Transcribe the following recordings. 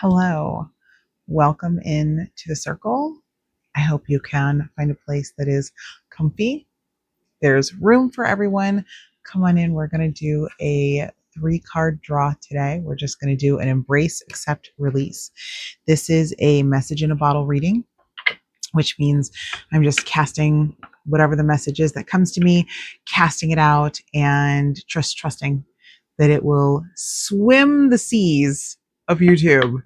Hello, welcome in to the circle. I hope you can find a place that is comfy. There's room for everyone. Come on in. We're going to do a 3 card draw today. We're just going to do an embrace, accept, release. This is a message in a bottle reading, which means I'm just casting whatever the message is that comes to me, casting it out, and trusting that it will swim the seas of YouTube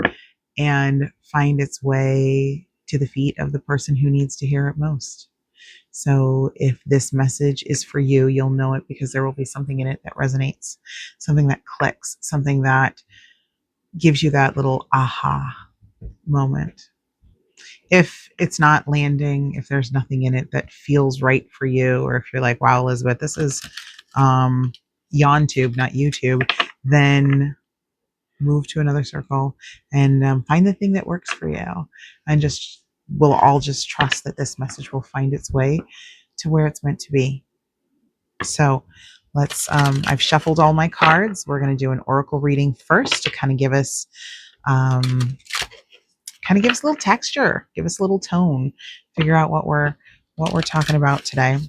and find its way to the feet of the person who needs to hear it most. So if this message is for you, you'll know it because there will be something in it that resonates, something that clicks, something that gives you that little aha moment. If it's not landing, if there's nothing in it that feels right for you, or if you're like, wow, Elizabeth, this is YonTube, not YouTube, then move to another circle and find the thing that works for you. And just we'll all just trust that this message will find its way to where it's meant to be. So let's I've shuffled all my cards. We're going to do an oracle reading first to kind of give us a little texture, give us a little tone, figure out what we're talking about today.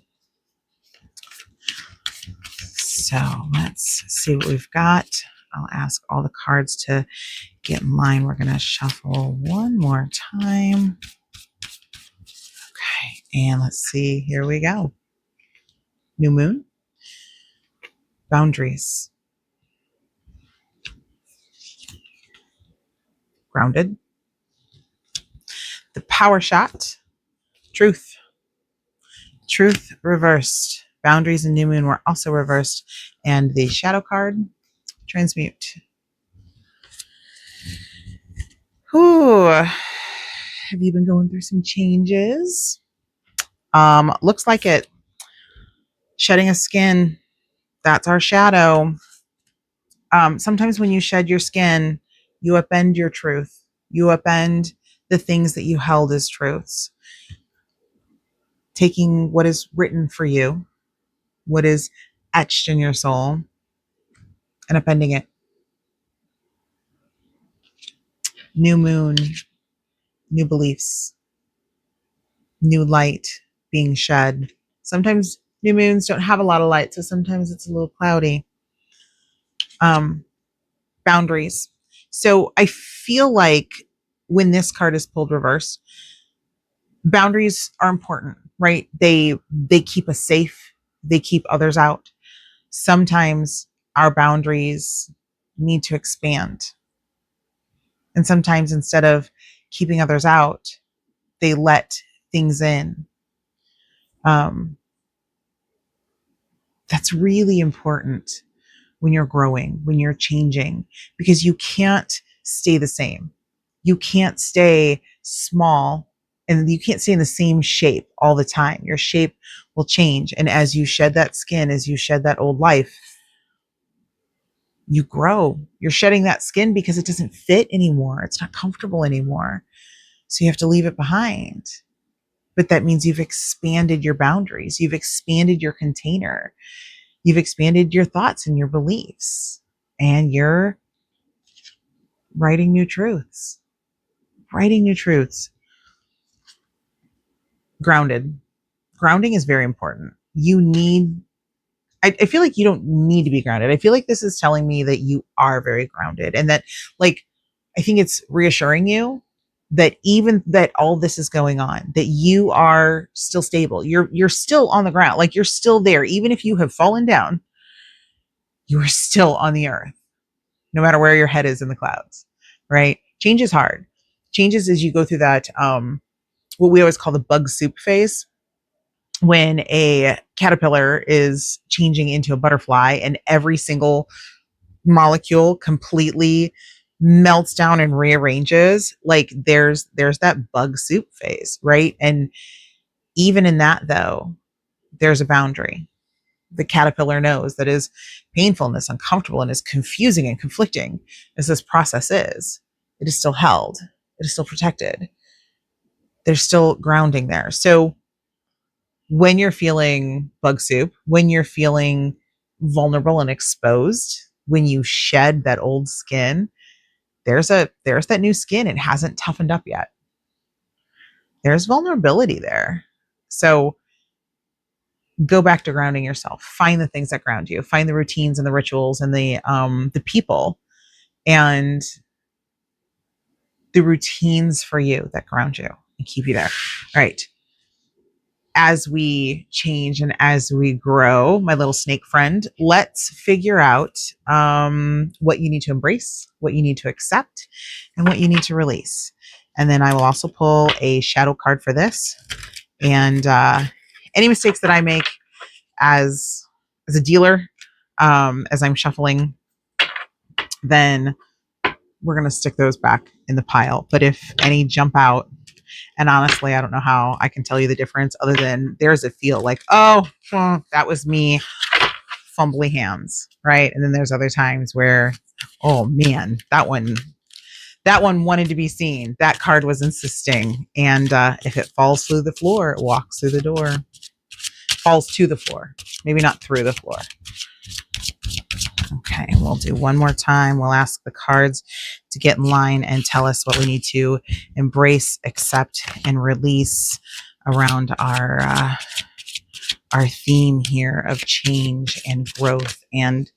So let's see what we've got. I'll ask all the cards to get in line. We're going to shuffle one more time. Okay, and let's see. Here we go. New moon. Boundaries. Grounded. The power shot. Truth. Truth reversed. Boundaries and new moon were also reversed. And the shadow card. Transmute. Whew. Have you been going through some changes? Looks like it. Shedding a skin. That's our shadow. Sometimes when you shed your skin, you upend your truth. You upend the things that you held as truths. Taking what is written for you, what is etched in your soul, and upending it. New moon, new beliefs, new light being shed. Sometimes new moons don't have a lot of light, so sometimes it's a little cloudy. Boundaries. So I feel like when this card is pulled reverse, boundaries are important, right? They keep us safe. They keep others out. Sometimes our boundaries need to expand. And sometimes instead of keeping others out, they let things in. That's really important when you're growing, when you're changing, because you can't stay the same. You can't stay small and you can't stay in the same shape all the time. Your shape will change. And as you shed that skin, as you shed that old life, you grow. You're shedding that skin because it doesn't fit anymore. It's not comfortable anymore. So you have to leave it behind. But that means you've expanded your boundaries. You've expanded your container. You've expanded your thoughts and your beliefs. And you're writing new truths. Writing new truths. Grounded. Grounding is very important. You need, I feel like you don't need to be grounded. I feel like this is telling me that you are very grounded and that, like, I think it's reassuring you that even that all this is going on, that you are still stable. You're still on the ground. Like, you're still there. Even if you have fallen down, you are still on the earth, no matter where your head is in the clouds, right? Change is hard. Changes as you go through that, what we always call the bug soup phase, when a caterpillar is changing into a butterfly and every single molecule completely melts down and rearranges. Like, there's that bug soup phase, right? And even in that, though, there's a boundary. The caterpillar knows that is painful and is uncomfortable and is confusing and conflicting as this process is. It is still held. It is still protected. There's still grounding there. So when you're feeling bug soup, when you're feeling vulnerable and exposed, when you shed that old skin, there's that new skin. It hasn't toughened up yet. There's vulnerability there. So go back to grounding yourself. Find the things that ground you. Find the routines and the rituals and the people and the routines for you that ground you and keep you there. All right. As we change and as we grow, my little snake friend, let's figure out what you need to embrace, what you need to accept, and what you need to release. And then I will also pull a shadow card for this. And any mistakes that I make as a dealer, as I'm shuffling, then we're going to stick those back in the pile. But if any jump out, and honestly, I don't know how I can tell you the difference other than there's a feel like, oh, that was me, fumbly hands, right? And then there's other times where, oh man, that one wanted to be seen. That card was insisting. And if it falls through the floor, it walks through the door. Falls to the floor, maybe not through the floor. Okay, we'll do one more time. We'll ask the cards to get in line and tell us what we need to embrace, accept, and release around our theme here of change and growth. And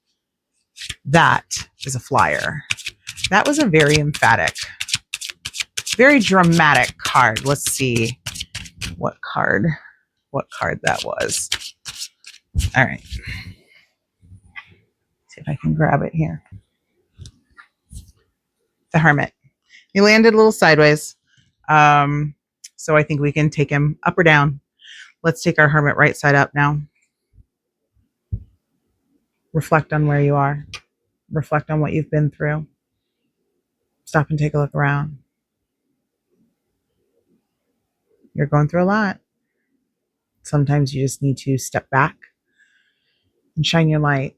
that is a flyer. That was a very emphatic, very dramatic card. Let's see what card that was. All right. See if I can grab it here. The Hermit. He landed a little sideways. So I think we can take him up or down. Let's take our Hermit right side up now. Reflect on where you are. Reflect on what you've been through. Stop and take a look around. You're going through a lot. Sometimes you just need to step back and shine your light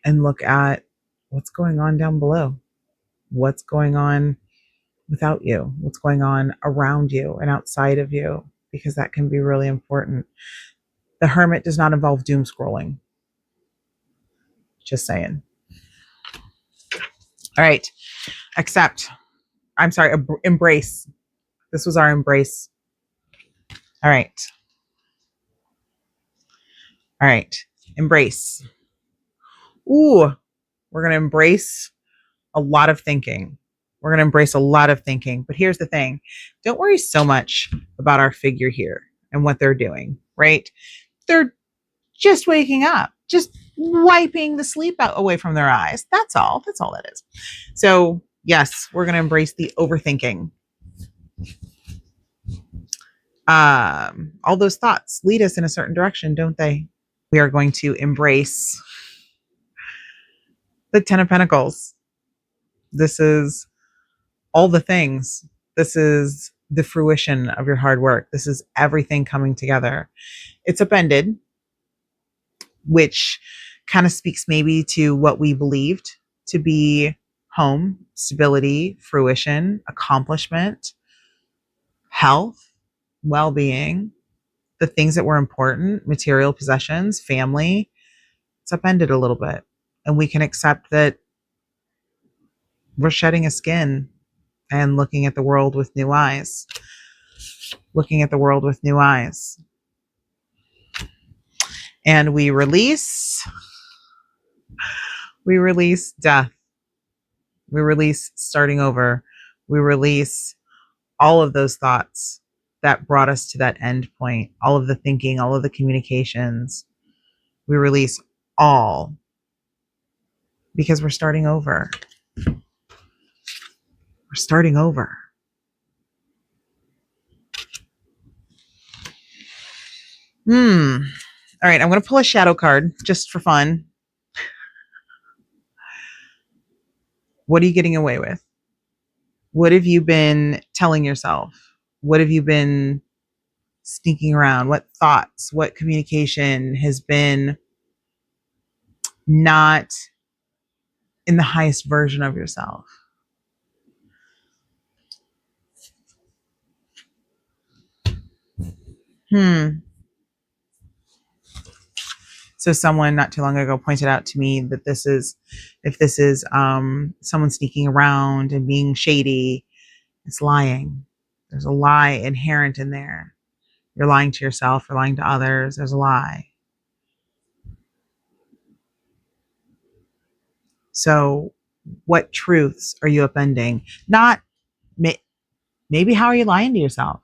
and look at what's going on down below. What's going on without you? What's going on around you and outside of you? Because that can be really important. The Hermit does not involve doom scrolling. Just saying. All right. Embrace. This was our embrace. All right. Embrace. Ooh, we're going to embrace a lot of thinking. But here's the thing. Don't worry so much about our figure here and what they're doing, right? They're just waking up, just wiping the sleep out away from their eyes. That's all that is. So yes, we're going to embrace the overthinking. All those thoughts lead us in a certain direction, don't they? We are going to embrace the 10 of Pentacles. This is all the things. This is the fruition of your hard work. This is everything coming together. It's upended, which kind of speaks maybe to what we believed to be home, stability, fruition, accomplishment, health, well-being, the things that were important, material possessions, family. It's upended a little bit. And we can accept that we're shedding a skin and looking at the world with new eyes. And we release death. We release starting over. We release all of those thoughts that brought us to that end point, all of the thinking, all of the communications. We release all because we're starting over. All right, I'm going to pull a shadow card just for fun. What are you getting away with? What have you been telling yourself? What have you been sneaking around? What thoughts, what communication has been not in the highest version of yourself? So So someone not too long ago pointed out to me that if this is someone sneaking around and being shady, it's lying. There's a lie inherent in there. You're lying to yourself, you're lying to others. There's a lie. So, what truths are you upending? Not maybe how are you lying to yourself?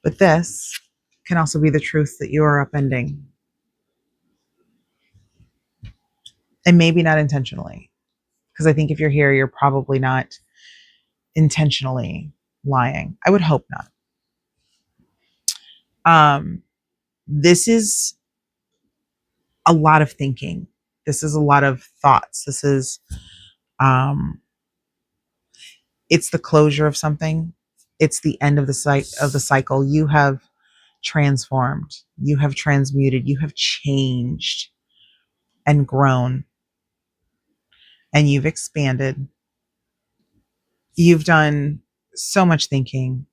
But this can also be the truth that you are upending. And maybe not intentionally. Because I think if you're here, you're probably not intentionally lying. I would hope not. Um, this is a lot of thinking. This is a lot of thoughts. This is um, it's the closure of something. It's the end of the cycle. You have transformed. You have transmuted. You have changed and grown, and you've expanded. You've done so much thinking,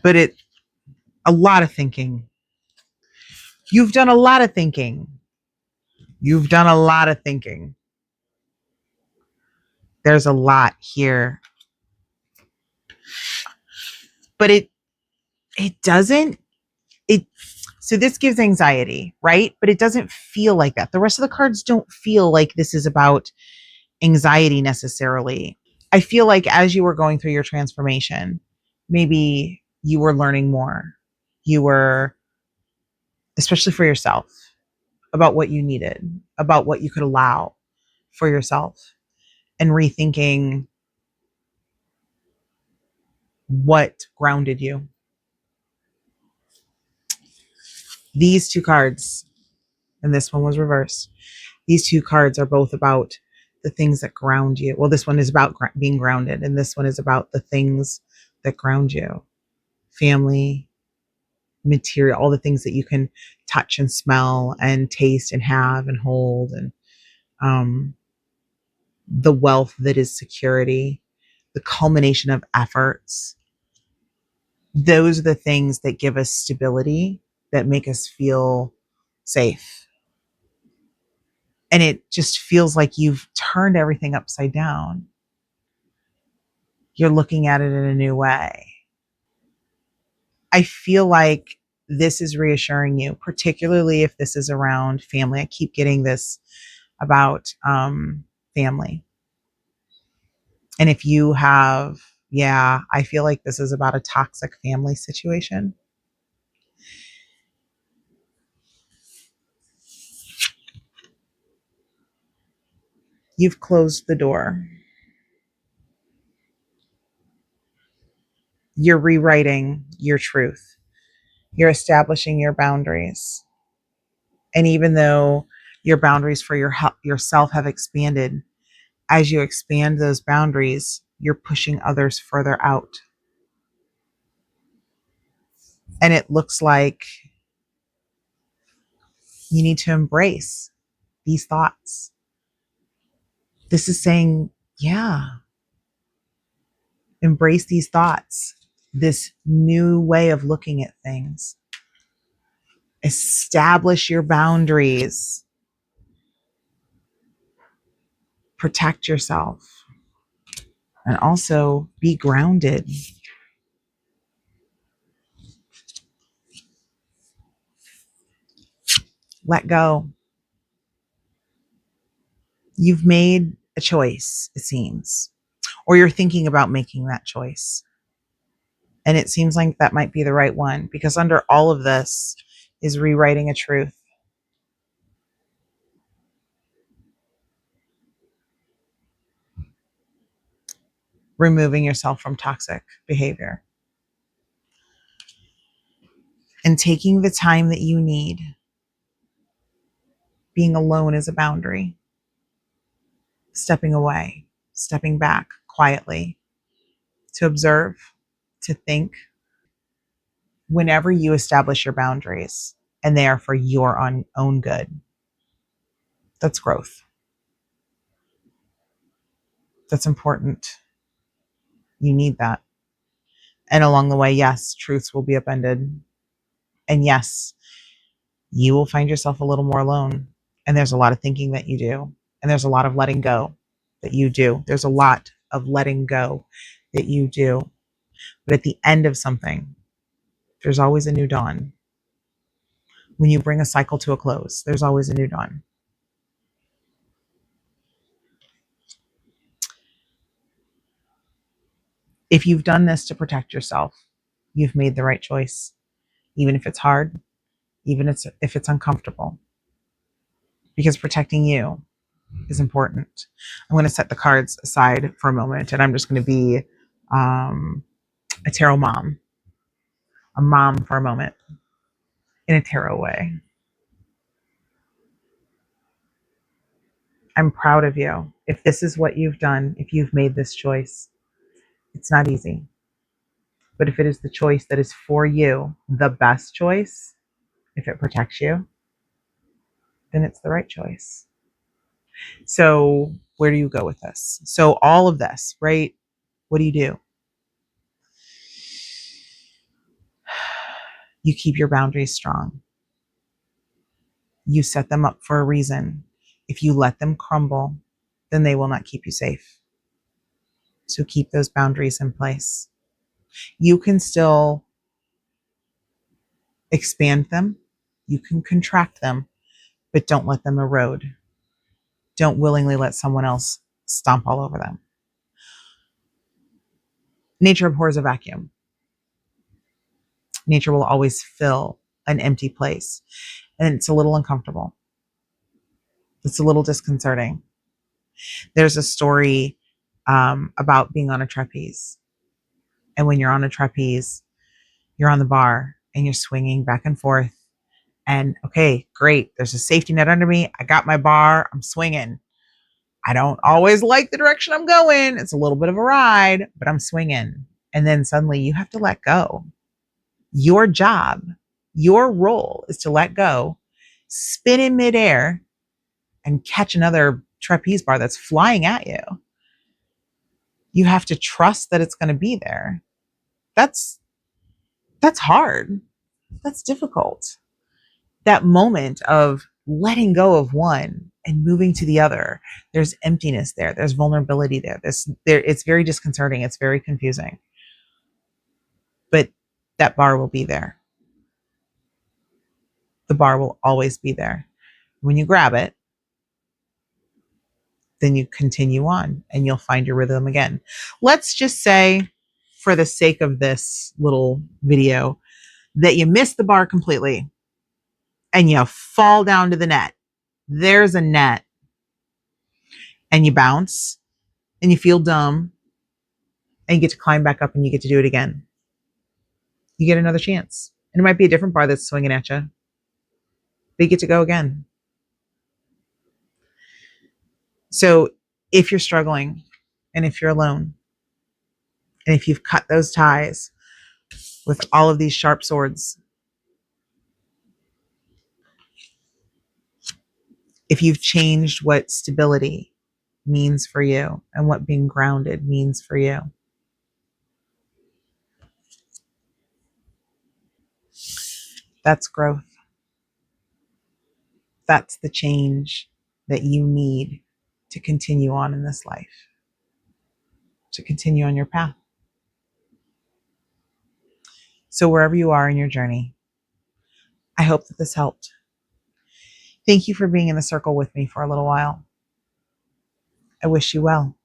but it a lot of thinking. You've done a lot of thinking. You've done a lot of thinking. There's a lot here, but it doesn't it so this gives anxiety, right? But it doesn't feel like that. The rest of the cards don't feel like this is about anxiety necessarily. I feel like as you were going through your transformation, maybe you were learning more. You were, especially for yourself, about what you needed, about what you could allow for yourself, and rethinking what grounded you. These two cards, and this one was reversed, these two cards are both about the things that ground you. Well, this one is about being grounded, and this one is about the things that ground you: family, material, all the things that you can touch and smell and taste and have and hold, and um, the wealth that is security, the culmination of efforts. Those are the things that give us stability, that make us feel safe. And it just feels like you've turned everything upside down. You're looking at it in a new way. I feel like this is reassuring you, particularly if this is around family. I keep getting this about family. And if you have, yeah, I feel like this is about a toxic family situation. You've closed the door. You're rewriting your truth. You're establishing your boundaries. And even though your boundaries for yourself have expanded, as you expand those boundaries, you're pushing others further out. And it looks like you need to embrace these thoughts. This is saying, yeah, embrace these thoughts, this new way of looking at things. Establish your boundaries, protect yourself, and also be grounded. Let go. You've made a choice, it seems, or you're thinking about making that choice. And it seems like that might be the right one, because under all of this is rewriting a truth, removing yourself from toxic behavior, and taking the time that you need. Being alone is a boundary. Stepping away, stepping back quietly to observe, to think. Whenever you establish your boundaries and they are for your own good, that's growth. That's important. You need that. And along the way, yes, truths will be upended. And yes, you will find yourself a little more alone. And there's a lot of thinking that you do. And there's a lot of letting go that you do. There's a lot of letting go that you do. But at the end of something, there's always a new dawn. When you bring a cycle to a close, there's always a new dawn. If you've done this to protect yourself, you've made the right choice, even if it's hard, even if it's uncomfortable, because protecting you is important. I'm going to set the cards aside for a moment, and I'm just going to be a tarot mom, a mom for a moment in a tarot way. I'm proud of you. If this is what you've done, if you've made this choice, it's not easy. But if it is the choice that is for you, the best choice, if it protects you, then it's the right choice. So, where do you go with this? So, all of this, right? What do? You keep your boundaries strong. You set them up for a reason. If you let them crumble, then they will not keep you safe. So, keep those boundaries in place. You can still expand them, you can contract them, but don't let them erode. Don't willingly let someone else stomp all over them. Nature abhors a vacuum. Nature will always fill an empty place. And it's a little uncomfortable. It's a little disconcerting. There's a story about being on a trapeze. And when you're on a trapeze, you're on the bar and you're swinging back and forth. And okay, great. There's a safety net under me. I got my bar. I'm swinging. I don't always like the direction I'm going. It's a little bit of a ride, but I'm swinging. And then suddenly you have to let go. Your job, your role is to let go, spin in midair, and catch another trapeze bar that's flying at you. You have to trust that it's going to be there. That's hard. That's difficult. That moment of letting go of one and moving to the other, there's emptiness there. There's vulnerability there. It's very disconcerting. It's very confusing. But that bar will be there. The bar will always be there. When you grab it, then you continue on and you'll find your rhythm again. Let's just say, for the sake of this little video, that you miss the bar completely and you fall down to the net. There's a net. And you bounce and you feel dumb and you get to climb back up and you get to do it again. You get another chance. And it might be a different bar that's swinging at you, but you get to go again. So if you're struggling and if you're alone and if you've cut those ties with all of these sharp swords, if you've changed what stability means for you and what being grounded means for you, that's growth. That's the change that you need to continue on in this life, to continue on your path. So wherever you are in your journey, I hope that this helped. Thank you for being in the circle with me for a little while. I wish you well.